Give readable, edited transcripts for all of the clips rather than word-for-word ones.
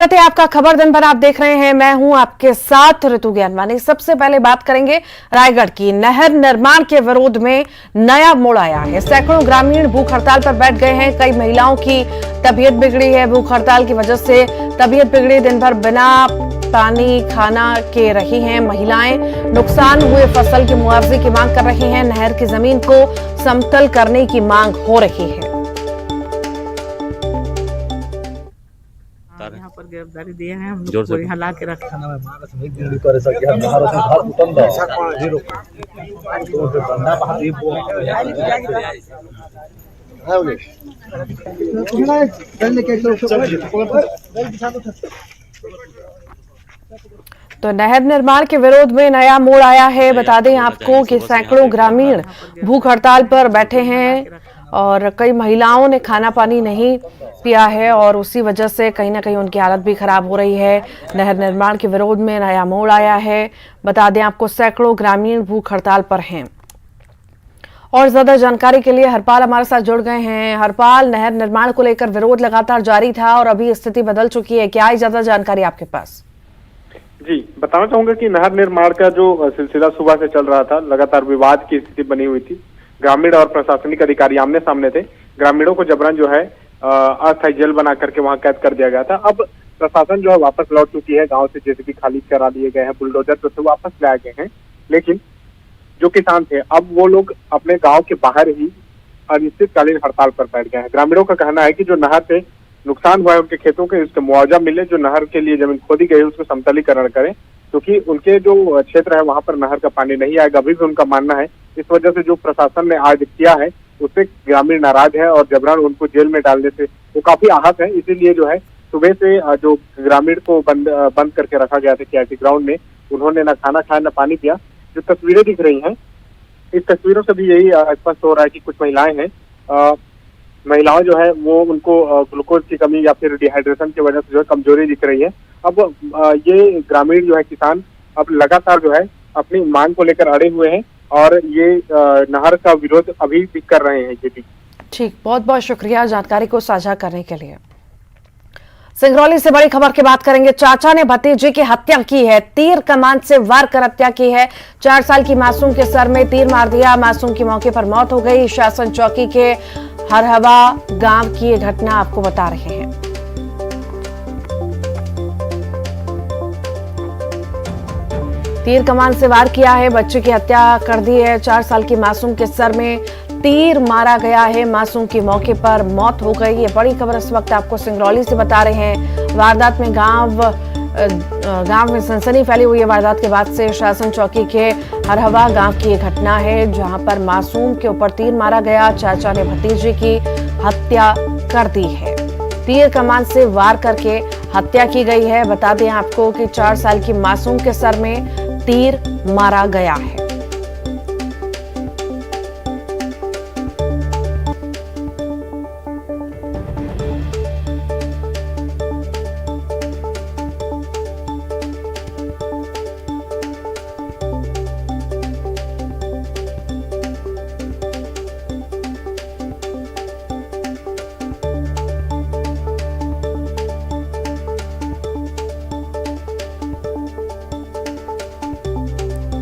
है आपका खबर दिन भर आप देख रहे हैं। मैं हूं आपके साथ ऋतु ज्ञानवानी। सबसे पहले बात करेंगे रायगढ़ की। नहर निर्माण के विरोध में नया मोड़ आया है। सैकड़ों ग्रामीण भूख हड़ताल पर बैठ गए हैं। कई महिलाओं की तबीयत बिगड़ी है। भूख हड़ताल की वजह से तबीयत बिगड़ी, दिन भर बिना पानी खाना के रही हैं महिलाएं। नुकसान हुए फसल के मुआवजे की मांग कर रही हैं। नहर की जमीन को समतल करने की मांग हो रही है। यहाँ पर गिरफ्तारी दिए हैं, हम लोग को यहाँ ला के रखा। तो नहर निर्माण के विरोध में नया मोड़ आया है। बता दें आपको कि सैकड़ों ग्रामीण भूख हड़ताल पर बैठे हैं और कई महिलाओं ने खाना पानी नहीं पिया है और उसी वजह से कहीं ना कहीं उनकी हालत भी खराब हो रही है। नहर निर्माण के विरोध में नया मोड़ आया है। बता दें आपको सैकड़ों ग्रामीण भूख हड़ताल पर हैं। और ज्यादा जानकारी के लिए हरपाल हमारे साथ जुड़ गए हैं। हरपाल, नहर निर्माण को लेकर विरोध लगातार जारी था और अभी स्थिति बदल चुकी है, क्या ज्यादा जानकारी आपके पास? जी, बताना चाहूंगा कि नहर निर्माण का जो सिलसिला सुबह से चल रहा था, लगातार विवाद की स्थिति बनी हुई थी। ग्रामीण और प्रशासनिक अधिकारी आमने सामने थे। ग्रामीणों को जबरन जो है अस्थायी जेल बना करके वहां कैद कर दिया गया था। अब प्रशासन जो है वापस लौट चुकी है। गांव से जेसीबी खाली करा दिए गए हैं, बुलडोजर जो थे वापस लाए गए हैं। लेकिन जो किसान थे, अब वो लोग अपने गांव के बाहर ही अनिश्चितकालीन हड़ताल पर बैठ गए हैं। ग्रामीणों का कहना है कि जो नहर से नुकसान हुआ है उनके खेतों के, उसका मुआवजा मिले। जो नहर के लिए जमीन खोदी गई उसको समतलीकरण करें, क्योंकि उनके जो क्षेत्र है वहां पर नहर का पानी नहीं आएगा, अभी भी उनका मानना है। इस वजह से जो प्रशासन ने आज किया है उससे ग्रामीण नाराज है और जबरन उनको जेल में डालने से वो काफी आहत है। इसीलिए जो है सुबह से जो ग्रामीण को बंद करके रखा गया था केआईटी ग्राउंड में, उन्होंने न खाना खाया न पानी पिया। जो तस्वीरें दिख रही हैं, इस तस्वीरों से भी यही स्पष्ट हो रहा है कि कुछ महिलाएं हैं, महिलाएं जो है वो उनको ग्लूकोज की कमी या फिर डिहाइड्रेशन की वजह से जो है कमजोरी दिख रही है। अब ये ग्रामीण जो है किसान अब लगातार जो है अपनी मांग को लेकर अड़े हुए हैं और ये नहर का विरोध अभी भी कर रहे हैं। जी ठीक, बहुत बहुत शुक्रिया जानकारी को साझा करने के लिए। सिंगरौली से बड़ी खबर की बात करेंगे। चाचा ने भतीजे की हत्या की है। तीर कमान से वार कर हत्या की है। 4 साल की मासूम के सर में तीर मार दिया। मासूम की मौके पर मौत हो गई। शासन चौकी के हरहवा गांव की ये घटना आपको बता रहे हैं। तीर कमान से वार किया है, बच्चे की हत्या कर दी है। 4 साल की मासूम के सर में तीर मारा गया है। मासूम की मौके पर मौत हो गई। ये बड़ी खबर इस वक्त आपको सिंगरौली से बता रहे हैं। वारदात में गांव में सनसनी फैली हुई है। वारदात के बाद से शासन चौकी के हरहवा गांव की ये घटना है, जहां पर मासूम के ऊपर तीर मारा गया। चाचा ने भतीजे की हत्या कर दी है। तीर कमान से वार करके हत्या की गई है। बता दें आपको कि 4 साल की मासूम के सर में तीर मारा गया है।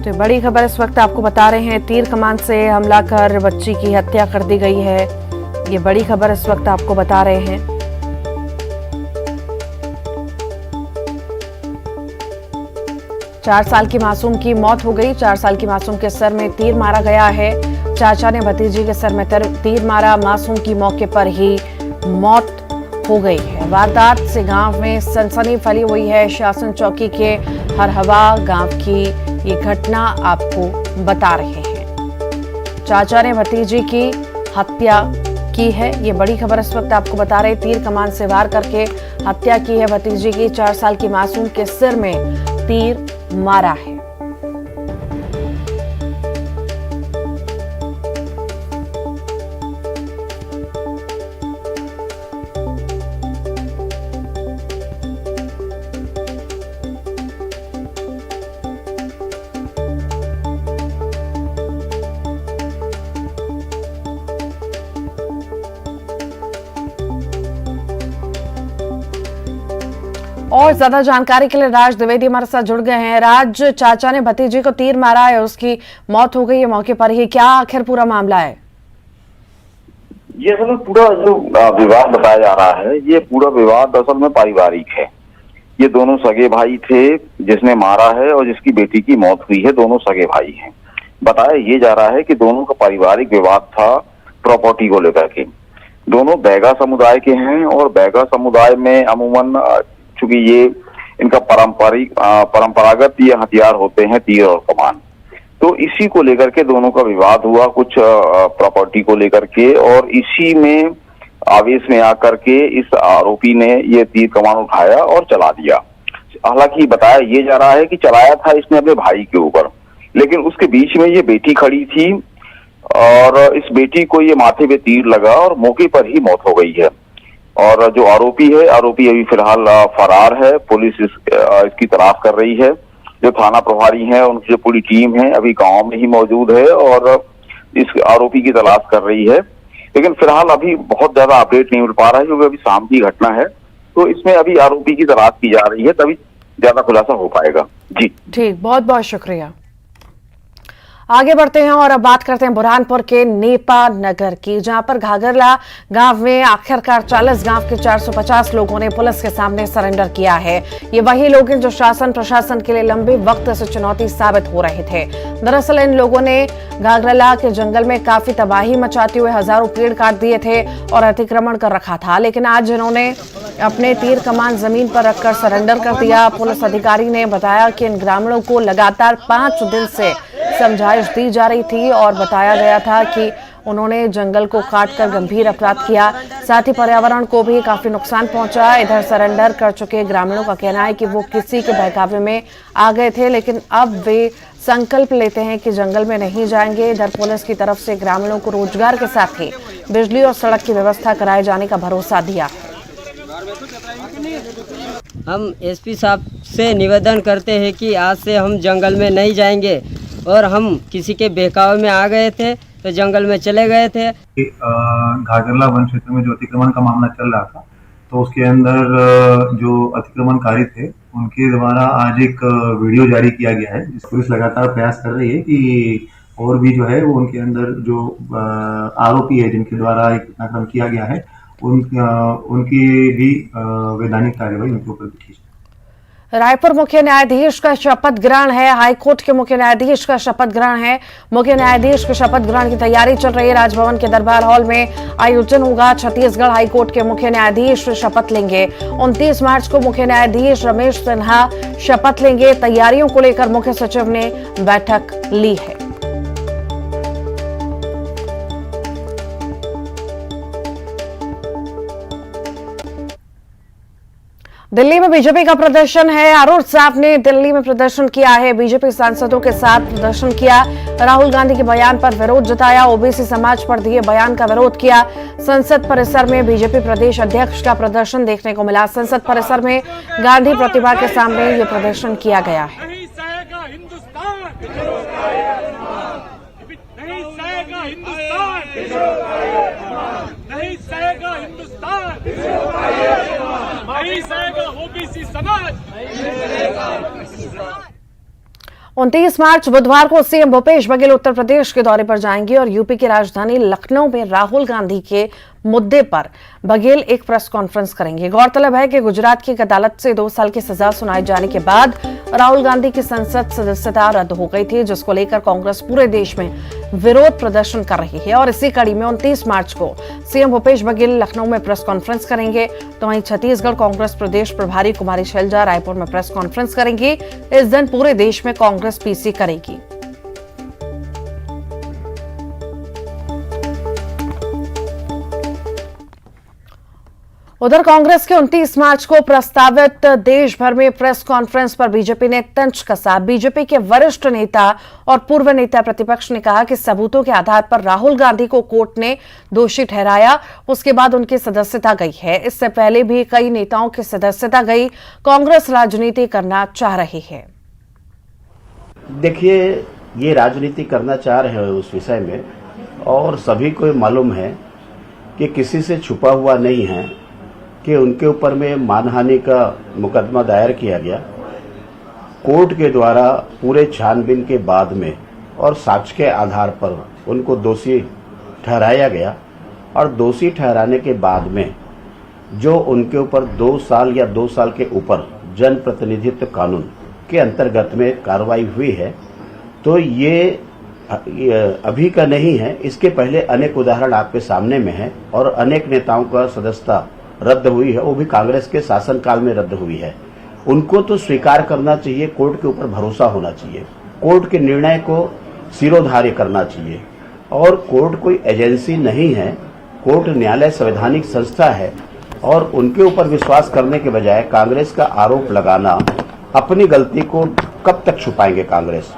तो बड़ी खबर इस वक्त आपको बता रहे हैं। तीर कमान से हमला कर बच्ची की हत्या कर दी गई है। ये बड़ी खबर इस वक्त आपको बता रहे हैं। चार साल की मासूम की मौत हो गई। 4 साल की मासूम के सर में तीर मारा गया है। चाचा ने भतीजे के सर में तीर मारा। मासूम की मौके पर ही मौत हो गई है। वारदात से गांव में सनसनी फैली हुई है। शासन चौकी के हरहवा गांव की ये घटना आपको बता रहे हैं। चाचा ने भतीजे की हत्या की है। ये बड़ी खबर इस वक्त आपको बता रहे। तीर कमान से वार करके हत्या की है भतीजे की। 4 साल की मासूम के सिर में तीर मारा है। और ज्यादा जानकारी के लिए राज द्विवेदी हमारे साथ जुड़ गए हैं। राज, चाचा ने भतीजे को तीर मारा है, उसकी मौत हो गई है मौके पर ही, क्या आखिर पूरा मामला है? ये असल में पूरा जो विवाद बताया जा रहा है, ये पूरा विवाद असल में पारिवारिक है। ये दोनों सगे भाई थे, जिसने मारा है और जिसकी बेटी की मौत हुई है, दोनों सगे भाई हैं। बताया ये जा रहा है कि दोनों का पारिवारिक विवाद था प्रॉपर्टी को लेकर के। दोनों बैगा समुदाय के हैं और बैगा समुदाय में अमूमन चूंकि ये इनका परंपरागत ये हथियार होते हैं तीर और कमान, तो इसी को लेकर के दोनों का विवाद हुआ कुछ प्रॉपर्टी को लेकर के, और इसी में आवेश में आकर के इस आरोपी ने ये तीर कमान उठाया और चला दिया। हालांकि बताया ये जा रहा है कि चलाया था इसने अपने भाई के ऊपर, लेकिन उसके बीच में ये बेटी खड़ी थी और इस बेटी को ये माथे पे तीर लगा और मौके पर ही मौत हो गई है। और जो आरोपी है, आरोपी अभी फिलहाल फरार है। पुलिस इसकी तलाश कर रही है। जो थाना प्रभारी हैं, उनकी जो पूरी टीम है अभी गांव में ही मौजूद है और इस आरोपी की तलाश कर रही है। लेकिन फिलहाल अभी बहुत ज्यादा अपडेट नहीं मिल पा रहा है क्योंकि अभी शाम की घटना है, तो इसमें अभी आरोपी की तलाश की जा रही है, तभी ज्यादा खुलासा हो पाएगा। जी ठीक, बहुत बहुत शुक्रिया। आगे बढ़ते हैं और अब बात करते हैं बुरहानपुर के नेपा नगर की, जहां पर घाघरला गांव में आखिरकार 40 गांव के 450 लोगों ने पुलिस के सामने सरेंडर किया है। ये वही लोग हैं जो शासन प्रशासन के लिए लंबे वक्त से चुनौती साबित हो रहे थे। दरअसल इन लोगों ने घाघरला के जंगल में काफी तबाही मचाते हुए हजारों पेड़ काट दिए थे और अतिक्रमण कर रखा था, लेकिन आज इन्होंने अपने तीर कमान जमीन पर रखकर सरेंडर कर दिया। पुलिस अधिकारी ने बताया कि इन ग्रामीणों को लगातार 5 दिन से समझाइश दी जा रही थी और बताया गया था कि उन्होंने जंगल को काटकर गंभीर अपराध किया, साथ ही पर्यावरण को भी काफी नुकसान पहुंचा। इधर सरेंडर कर चुके ग्रामीणों का कहना है कि वो किसी के बहकावे में आ गए थे, लेकिन अब वे संकल्प लेते हैं कि जंगल में नहीं जाएंगे। इधर पुलिस की तरफ से ग्रामीणों को रोजगार के साथ ही बिजली और सड़क की व्यवस्था कराए जाने का भरोसा दिया। हम एसपी साहब से निवेदन करते हैं कि आज से हम जंगल में नहीं जाएंगे और हम किसी के बहकावे में आ गए थे तो जंगल में चले गए थे। घाघरला वन क्षेत्र में जो अतिक्रमण का मामला चल रहा था, तो उसके अंदर जो अतिक्रमणकारी थे उनके द्वारा आज एक वीडियो जारी किया गया है, जिस पुलिस लगातार प्रयास कर रही है कि और भी जो है वो उनके अंदर जो आरोपी है जिनके द्वारा एक घटनाक्रम किया गया है उनकी भी वैधानिक कार्रवाई उनके ऊपर की जाए। रायपुर मुख्य न्यायाधीश का शपथ ग्रहण है। हाईकोर्ट के मुख्य न्यायाधीश का शपथ ग्रहण है। मुख्य न्यायाधीश के शपथ ग्रहण की तैयारी चल रही है। राजभवन के दरबार हॉल में आयोजन होगा। छत्तीसगढ़ हाईकोर्ट के मुख्य न्यायाधीश शपथ लेंगे। 29 मार्च को मुख्य न्यायाधीश रमेश सिन्हा शपथ लेंगे। तैयारियों को लेकर मुख्य सचिव ने बैठक ली है। दिल्ली में बीजेपी का प्रदर्शन है। अरुण साफ ने दिल्ली में प्रदर्शन किया है। बीजेपी सांसदों के साथ प्रदर्शन किया। राहुल गांधी के बयान पर विरोध जताया। ओबीसी समाज पर दिए बयान का विरोध किया। संसद परिसर में बीजेपी प्रदेश अध्यक्ष का प्रदर्शन देखने को मिला। संसद परिसर में गांधी प्रतिमा के सामने ये प्रदर्शन किया गया है। ओबीसी समाज 29 मार्च बुधवार को सीएम भूपेश बघेल उत्तर प्रदेश के दौरे पर जाएंगे और यूपी की राजधानी लखनऊ में राहुल गांधी के मुद्दे पर बघेल एक प्रेस कॉन्फ्रेंस करेंगे। गौरतलब है कि गुजरात की एक अदालत से 2 साल की सजा सुनाए जाने के बाद राहुल गांधी की संसद सदस्यता रद्द हो गई थी, जिसको लेकर कांग्रेस पूरे देश में विरोध प्रदर्शन कर रही है। और इसी कड़ी में 29 मार्च को सीएम भूपेश बघेल लखनऊ में प्रेस कॉन्फ्रेंस करेंगे। तो वहीं छत्तीसगढ़ कांग्रेस प्रदेश प्रभारी कुमारी शैलजा रायपुर में प्रेस कॉन्फ्रेंस करेंगी। इस दिन पूरे देश में कांग्रेस पीसी करेगी। उधर कांग्रेस के 29 मार्च को प्रस्तावित देश भर में प्रेस कॉन्फ्रेंस पर बीजेपी ने तंज कसा। बीजेपी के वरिष्ठ नेता और पूर्व नेता प्रतिपक्ष ने कहा कि सबूतों के आधार पर राहुल गांधी को कोर्ट ने दोषी ठहराया, उसके बाद उनकी सदस्यता गई है। इससे पहले भी कई नेताओं की सदस्यता गई। कांग्रेस राजनीति करना चाह रही है। देखिए, ये राजनीति करना चाह रहे हैं उस विषय में, और सभी को मालूम है कि किसी से छुपा हुआ नहीं है कि उनके ऊपर में मानहानि का मुकदमा दायर किया गया। कोर्ट के द्वारा पूरे छानबीन के बाद में और साक्ष्य के आधार पर उनको दोषी ठहराया गया और दोषी ठहराने के बाद में जो उनके ऊपर 2 साल या 2 साल के ऊपर जनप्रतिनिधित्व कानून के अंतर्गत में कार्रवाई हुई है, तो ये अभी का नहीं है, इसके पहले अनेक उदाहरण आपके सामने में है और अनेक नेताओं का सदस्यता रद्द हुई है, वो भी कांग्रेस के शासनकाल में रद्द हुई है। उनको तो स्वीकार करना चाहिए, कोर्ट के ऊपर भरोसा होना चाहिए, कोर्ट के निर्णय को सिरोधार्य करना चाहिए। और कोर्ट कोई एजेंसी नहीं है, कोर्ट न्यायालय संवैधानिक संस्था है और उनके ऊपर विश्वास करने के बजाय कांग्रेस का आरोप लगाना, अपनी गलती को कब तक छुपाएंगे कांग्रेस।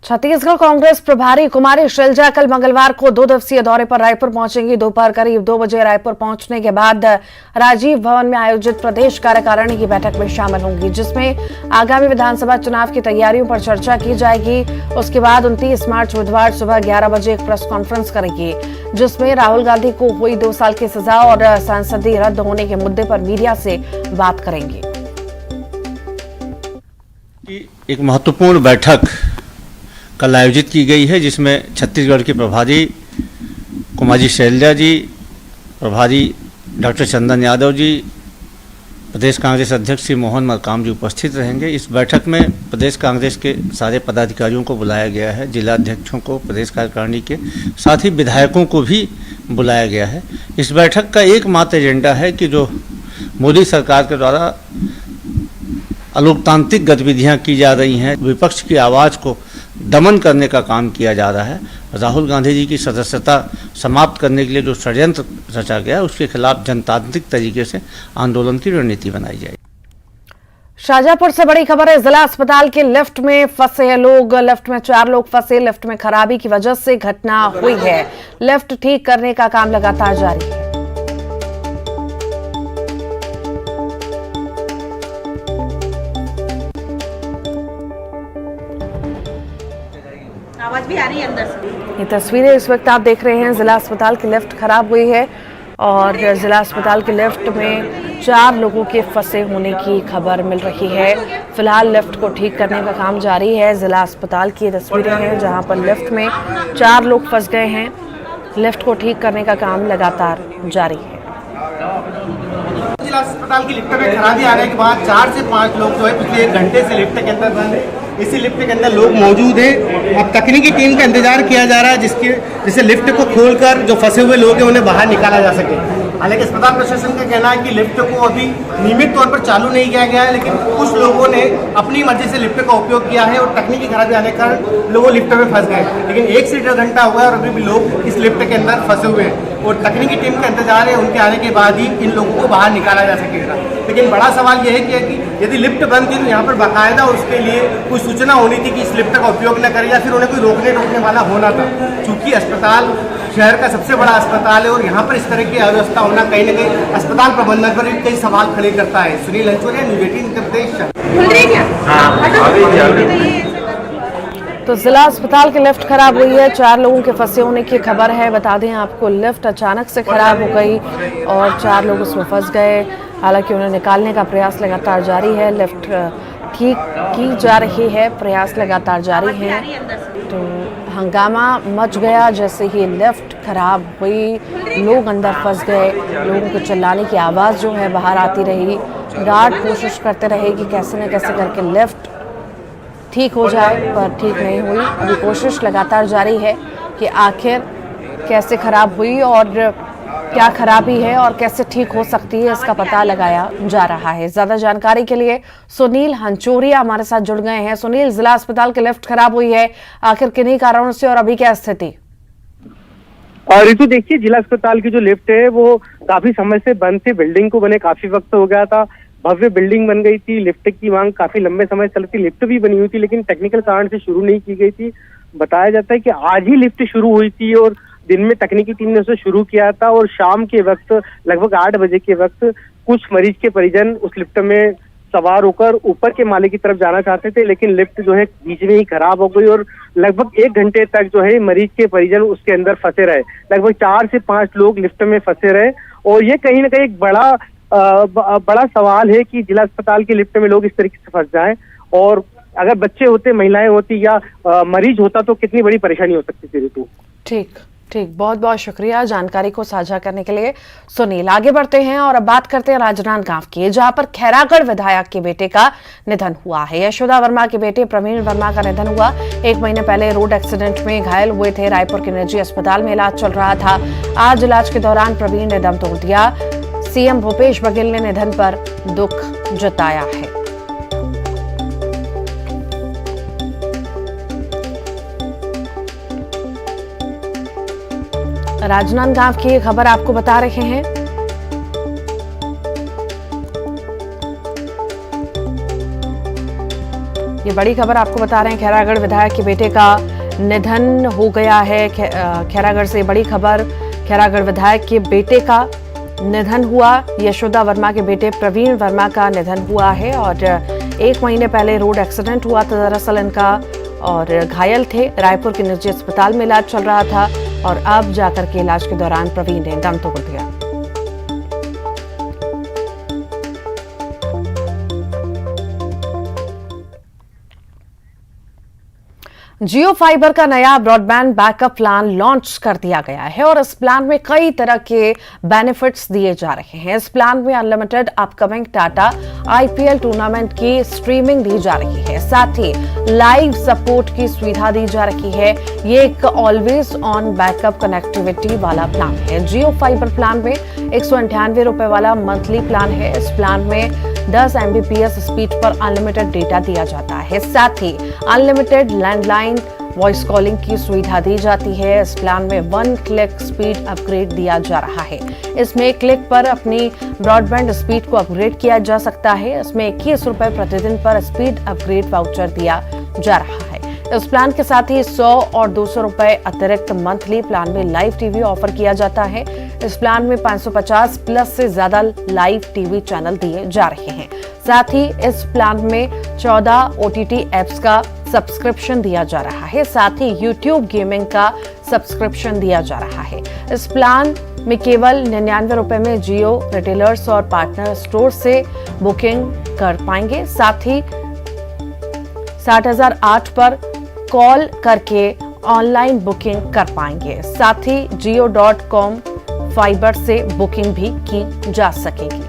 छत्तीसगढ़ कांग्रेस प्रभारी कुमारी शैलजा कल मंगलवार को 2 दिवसीय दौरे पर रायपुर पहुंचेंगी। दोपहर करीब 2 बजे रायपुर पहुंचने के बाद राजीव भवन में आयोजित प्रदेश कार्यकारिणी की बैठक में शामिल होंगी, जिसमें आगामी विधानसभा चुनाव की तैयारियों पर चर्चा की जाएगी। उसके बाद 29 मार्च बुधवार सुबह 11 बजे एक प्रेस कॉन्फ्रेंस करेंगी, जिसमें राहुल गांधी को हुई 2 साल की सजा और सांसदीय रद्द होने के मुद्दे पर मीडिया से बात करेंगी। एक महत्वपूर्ण बैठक कल आयोजित की गई है, जिसमें छत्तीसगढ़ के प्रभारी कुमारी शैलजा जी, प्रभारी डॉक्टर चंदन यादव जी, प्रदेश कांग्रेस अध्यक्ष श्री मोहन मरकाम जी उपस्थित रहेंगे। इस बैठक में प्रदेश कांग्रेस के सारे पदाधिकारियों को बुलाया गया है, जिला अध्यक्षों को, प्रदेश कार्यकारिणी के साथ ही विधायकों को भी बुलाया गया है। इस बैठक का एकमात्र एजेंडा है कि जो मोदी सरकार के द्वारा अलोकतांत्रिक गतिविधियां की जा रही हैं, विपक्ष की आवाज़ को दमन करने का काम किया जा रहा है, राहुल गांधी जी की सदस्यता समाप्त करने के लिए जो षड्यंत्र रचा गया है, उसके खिलाफ जनतांत्रिक तरीके से आंदोलन की रणनीति बनाई जाएगी। शाजापुर से बड़ी खबर है, जिला अस्पताल के लिफ्ट में फंसे लोग, लिफ्ट में 4 लोग फंसे। लिफ्ट में खराबी की वजह से घटना हुई है। लिफ्ट ठीक करने का काम लगातार जारी है। आवाज भी आ रही है अंदर से। ये तस्वीरें इस वक्त आप देख रहे हैं, जिला अस्पताल की लिफ्ट खराब हुई है और जिला अस्पताल के लिफ्ट में 4 लोगों के फंसे होने की खबर मिल रही है। फिलहाल लिफ्ट को ठीक करने का काम जारी है। जिला अस्पताल की तस्वीरें हैं जहां पर लिफ्ट में 4 लोग फंस गए हैं। लिफ्ट को ठीक करने का काम लगातार जारी है। जिला अस्पताल की लिफ्ट में खराबी आने के बाद 4 से 5 लोग जो है पिछले 1 घंटे से लिफ्ट के अंदर बंद है। इसी लिफ्ट के अंदर लोग मौजूद हैं। अब तकनीकी टीम का इंतजार किया जा रहा है, जिससे लिफ्ट को खोलकर जो फंसे हुए लोग हैं उन्हें बाहर निकाला जा सके। हालांकि अस्पताल प्रशासन का कहना है कि लिफ्ट को अभी नियमित तौर पर चालू नहीं किया गया है, लेकिन कुछ लोगों ने अपनी मर्जी से लिफ्ट का उपयोग किया है और तकनीकी खराबी आने के कारण लोग लिफ्ट में फंस गए। लेकिन 1 से 1.5 घंटा हुआ है और अभी भी लोग इस लिफ्ट के अंदर फंसे हुए हैं और तकनीकी टीम का इंतजार है, उनके आने के बाद ही इन लोगों को बाहर निकाला जा सकेगा। लेकिन बड़ा सवाल यह है कि यदि लिफ्ट बंद थी तो यहाँ पर बाकायदा उसके लिए कोई सूचना होनी थी कि इस लिफ्ट का उपयोग न करें, या फिर उन्हें कोई रोकने वाला होना था। चूंकि अस्पताल शहर का सबसे बड़ा अस्पताल है और यहाँ पर इस तरह की अव्यवस्था होना कहीं न कहीं अस्पताल प्रबंधन पर भी कई सवाल खड़े करता है। सुनील हंसोरिया, न्यूज़ 18 उत्तर प्रदेश। तो जिला अस्पताल की लिफ्ट खराब हुई है, 4 लोगों के फंसे होने की खबर है। बता दें आपको, लिफ्ट अचानक से खराब हो गई और 4 लोग उसमें फंस गए। हालांकि उन्हें निकालने का प्रयास लगातार जारी है। लिफ्ट ठीक की जा रही है, प्रयास लगातार जारी है। तो हंगामा मच गया जैसे ही लिफ्ट खराब हुई, लोग अंदर फंस गए। लोगों को चिल्लाने की आवाज़ जो है बाहर आती रही। गार्ड कोशिश करते रहे कि कैसे न कैसे करके लिफ्ट ठीक हो जाए, पर ठीक नहीं हुई। अभी कोशिश लगातार जारी है कि आखिर कैसे खराब हुई और क्या खराबी है और कैसे ठीक हो सकती है, इसका पता लगाया जा रहा है। ज्यादा जानकारी के लिए सुनील हंचोरिया हमारे साथ जुड़ गए हैं। सुनील, जिला अस्पताल की लिफ्ट खराब हुई है, आखिर किन्हीं कारणों से और अभी क्या स्थिति? ऋतु, देखिए, जिला अस्पताल की जो लिफ्ट है वो काफी समय से बंद थी। बिल्डिंग को बने काफी वक्त हो गया था, भव्य बिल्डिंग बन गई थी। लिफ्ट की मांग काफी लंबे समय से चलती, लिफ्ट भी बनी हुई थी, लेकिन टेक्निकल कारण से शुरू नहीं की गई थी। बताया जाता है कि आज ही लिफ्ट शुरू हुई थी और दिन में तकनीकी टीम ने उसे शुरू किया था और शाम के वक्त लगभग 8 बजे के वक्त कुछ मरीज के परिजन उस लिफ्ट में सवार होकर ऊपर के माले की तरफ जाना चाहते थे, लेकिन लिफ्ट जो है बीच में ही खराब हो गई और लगभग 1 घंटे तक जो है मरीज के परिजन उसके अंदर फंसे रहे। लगभग 4 से 5 लोग लिफ्ट में फंसे रहे और ये कहीं ना कहीं एक बड़ा सवाल है कि जिला अस्पताल की लिफ्ट में लोग इस तरीके से फंस जाएं, और अगर बच्चे होते, महिलाएं होती या मरीज होता तो कितनी बड़ी परेशानी हो सकती थी ऋतु। ठीक, बहुत बहुत शुक्रिया जानकारी को साझा करने के लिए सुनील। आगे बढ़ते हैं और अब बात करते हैं राजनांदगांव की, जहां पर खैरागढ़ विधायक के बेटे का निधन हुआ है। यशोदा वर्मा के बेटे प्रवीण वर्मा का निधन हुआ। 1 महीने पहले रोड एक्सीडेंट में घायल हुए थे। रायपुर के निजी अस्पताल में इलाज चल रहा था। आज इलाज के दौरान प्रवीण ने दम तोड़ दिया। सीएम भूपेश बघेल ने निधन पर दुख जताया है। राजनांदगांव की खबर आपको बता रहे हैं। ये बड़ी खबर आपको बता रहे हैं, खैरागढ़ विधायक के बेटे का निधन हो गया है। खैरागढ़ से बड़ी खबर, खैरागढ़ विधायक के बेटे का निधन हुआ। यशोदा वर्मा के बेटे प्रवीण वर्मा का निधन हुआ है और 1 महीने पहले रोड एक्सीडेंट हुआ था दरअसल इनका, और घायल थे। रायपुर के निजी अस्पताल में इलाज चल रहा था और अब जाकर के इलाज के दौरान प्रवीण ने दम तोड़ दिया। जियो फाइबर का नया ब्रॉडबैंड बैकअप प्लान लॉन्च कर दिया गया है और इस प्लान में कई तरह के बेनिफिट्स दिए जा रहे हैं। इस प्लान में unlimited upcoming Tata IPL tournament की स्ट्रीमिंग दी जा रही है, साथ ही लाइव सपोर्ट की सुविधा दी जा रही है। ये एक ऑलवेज ऑन बैकअप कनेक्टिविटी वाला प्लान है। जियो फाइबर प्लान में 198 रुपए वाला मंथली प्लान है। इस प्लान में 10 MBPS स्पीड पर अनलिमिटेड डेटा दिया जाता है, साथ ही अनलिमिटेड लैंडलाइन वॉइस कॉलिंग की सुविधा दी जाती है। इस प्लान में 1 क्लिक स्पीड अपग्रेड दिया जा रहा है। इसमें क्लिक पर अपनी ब्रॉडबैंड स्पीड को अपग्रेड किया जा सकता है। इसमें 21 रुपए प्रतिदिन पर स्पीड अपग्रेड वाउचर दिया जा रहा है। इस प्लान के साथ ही 100 और 200 रुपए अतिरिक्त मंथली प्लान में लाइव टीवी ऑफर किया जाता है। इस प्लान में 550 प्लस से ज्यादा लाइव टीवी चैनल दिए जा रहे हैं। साथ ही इस प्लान में 14 OTT एप्स का सब्सक्रिप्शन दिया जा रहा है, साथ ही YouTube गेमिंग का सब्सक्रिप्शन दिया जा रहा है। इस प्लान में केवल 99 रुपए में जियो रिटेलर्स और पार्टनर स्टोर से बुकिंग कर पाएंगे, साथ ही 60,008 पर कॉल करके ऑनलाइन बुकिंग कर पाएंगे। साथ ही jio.com फाइबर से बुकिंग भी की जा सकेगी।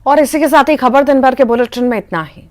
और इसी के साथ ही खबर दिन भर के बुलेटिन में इतना ही।